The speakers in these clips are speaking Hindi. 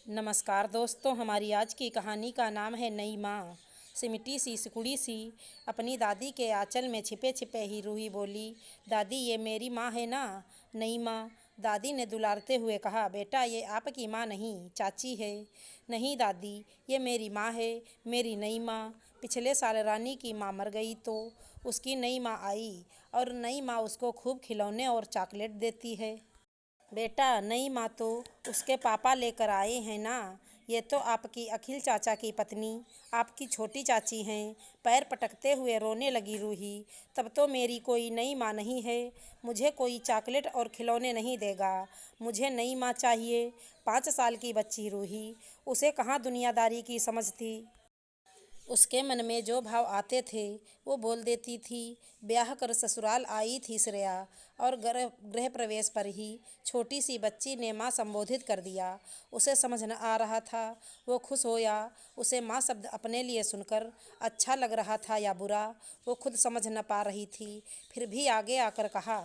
नमस्कार दोस्तों, हमारी आज की कहानी का नाम है नई माँ। सिमटी सी सिकुड़ी सी अपनी दादी के आंचल में छिपे छिपे ही रूही बोली, दादी ये मेरी माँ है ना। नई माँ, दादी ने दुलारते हुए कहा, बेटा ये आपकी माँ नहीं चाची है। नहीं दादी, ये मेरी माँ है, मेरी नई माँ। पिछले साल रानी की माँ मर गई तो उसकी नई माँ आई और नई माँ उसको खूब खिलौने और चॉकलेट देती है। बेटा नई माँ तो उसके पापा लेकर आए हैं ना। ये तो आपकी अखिल चाचा की पत्नी, आपकी छोटी चाची हैं। पैर पटकते हुए रोने लगी रूही। तब तो मेरी कोई नई माँ नहीं है, मुझे कोई चॉकलेट और खिलौने नहीं देगा। मुझे नई माँ चाहिए। 5 साल की बच्ची रूही, उसे कहाँ दुनियादारी की समझ थी। उसके मन में जो भाव आते थे वो बोल देती थी। ब्याह कर ससुराल आई थी श्रेया और गृह प्रवेश पर ही छोटी सी बच्ची ने माँ संबोधित कर दिया। उसे समझ न आ रहा था वो खुश हो या उसे माँ शब्द अपने लिए सुनकर अच्छा लग रहा था या बुरा, वो खुद समझ न पा रही थी। फिर भी आगे आकर कहा,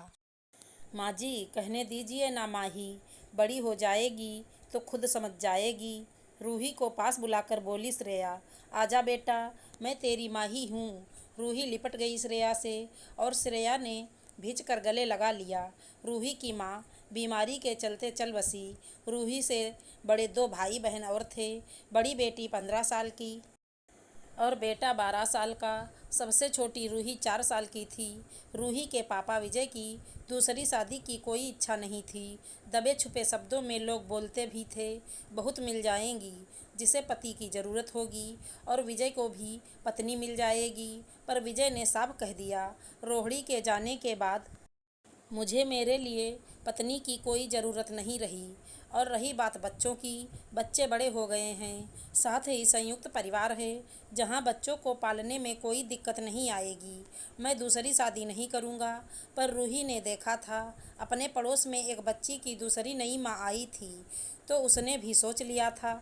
माँ जी कहने दीजिए ना माही, बड़ी हो जाएगी तो खुद समझ जाएगी। रूही को पास बुलाकर बोली श्रेया, आजा बेटा, मैं तेरी माँ ही हूँ। रूही लिपट गई श्रेया से और श्रेया ने भींच कर गले लगा लिया। रूही की माँ बीमारी के चलते चल बसी। रूही से बड़े 2 भाई बहन और थे। बड़ी बेटी 15 साल की और बेटा 12 साल का। सबसे छोटी रूही 4 साल की थी। रूही के पापा विजय की दूसरी शादी की कोई इच्छा नहीं थी। दबे छुपे शब्दों में लोग बोलते भी थे, बहुत मिल जाएंगी जिसे पति की ज़रूरत होगी और विजय को भी पत्नी मिल जाएगी। पर विजय ने साफ कह दिया, रोहिणी के जाने के बाद मुझे मेरे लिए पत्नी की कोई ज़रूरत नहीं रही। और रही बात बच्चों की, बच्चे बड़े हो गए हैं, साथ ही संयुक्त परिवार है जहां बच्चों को पालने में कोई दिक्कत नहीं आएगी। मैं दूसरी शादी नहीं करूंगा। पर रूही ने देखा था अपने पड़ोस में एक बच्ची की दूसरी नई माँ आई थी तो उसने भी सोच लिया था,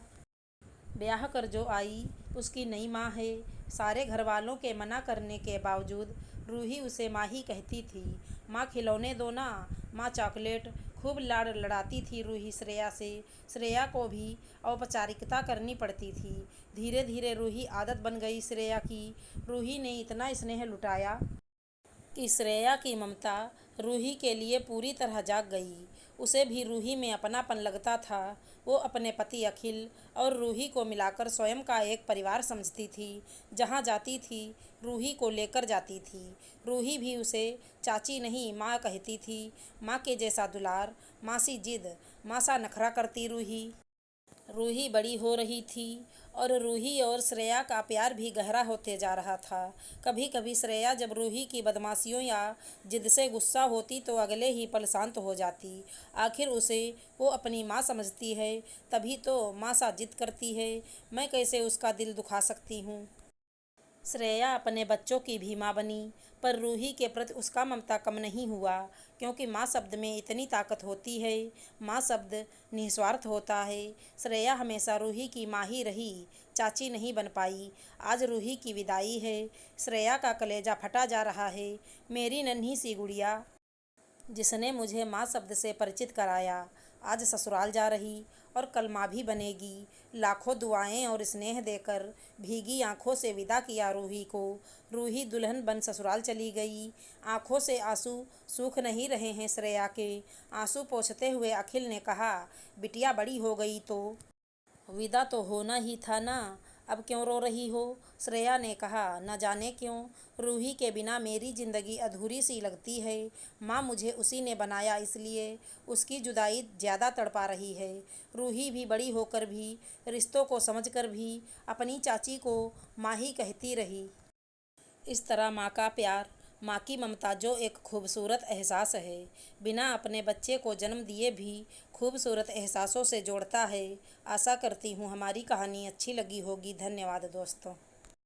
ब्याह कर जो आई उसकी नई माँ है। सारे घर वालों के मना करने के बावजूद रूही उसे माँ ही कहती थी। माँ खिलौने दो ना, माँ चॉकलेट। खूब लाड़ लड़ाती थी रूही श्रेया से। श्रेया को भी औपचारिकता करनी पड़ती थी। धीरे धीरे रूही आदत बन गई श्रेया की। रूही ने इतना स्नेह लुटाया कि श्रेया की ममता रूही के लिए पूरी तरह जाग गई। उसे भी रूही में अपनापन लगता था। वो अपने पति अखिल और रूही को मिलाकर स्वयं का एक परिवार समझती थी। जहाँ जाती थी रूही को लेकर जाती थी। रूही भी उसे चाची नहीं माँ कहती थी। माँ के जैसा दुलार, माँ सी जिद, माँ सा नखरा करती रूही। रूही बड़ी हो रही थी और रूही और श्रेया का प्यार भी गहरा होते जा रहा था। कभी कभी श्रेया जब रूही की बदमाशियों या जिद से गुस्सा होती तो अगले ही पल शांत हो जाती। आखिर उसे वो अपनी माँ समझती है, तभी तो माँ सा जिद करती है। मैं कैसे उसका दिल दुखा सकती हूँ। श्रेया अपने बच्चों की भी माँ बनी, पर रूही के प्रति उसका ममता कम नहीं हुआ, क्योंकि माँ शब्द में इतनी ताकत होती है। माँ शब्द निस्वार्थ होता है। श्रेया हमेशा रूही की माँ ही रही, चाची नहीं बन पाई। आज रूही की विदाई है। श्रेया का कलेजा फटा जा रहा है। मेरी नन्ही सी गुड़िया जिसने मुझे माँ शब्द से परिचित कराया, आज ससुराल जा रही और कल माँ भी बनेगी। लाखों दुआएं और स्नेह देकर भीगी आंखों से विदा किया रूही को। रूही दुल्हन बन ससुराल चली गई। आंखों से आंसू सूख नहीं रहे हैं श्रेया के। आंसू पोंछते हुए अखिल ने कहा, बिटिया बड़ी हो गई तो विदा तो होना ही था ना, अब क्यों रो रही हो। श्रेया ने कहा, न जाने क्यों रूही के बिना मेरी ज़िंदगी अधूरी सी लगती है। माँ मुझे उसी ने बनाया, इसलिए उसकी जुदाई ज़्यादा तड़पा रही है। रूही भी बड़ी होकर भी, रिश्तों को समझकर भी अपनी चाची को माँ ही कहती रही। इस तरह माँ का प्यार, माँ की ममता जो एक खूबसूरत एहसास है, बिना अपने बच्चे को जन्म दिए भी खूबसूरत एहसासों से जोड़ता है। आशा करती हूँ हमारी कहानी अच्छी लगी होगी। धन्यवाद दोस्तों।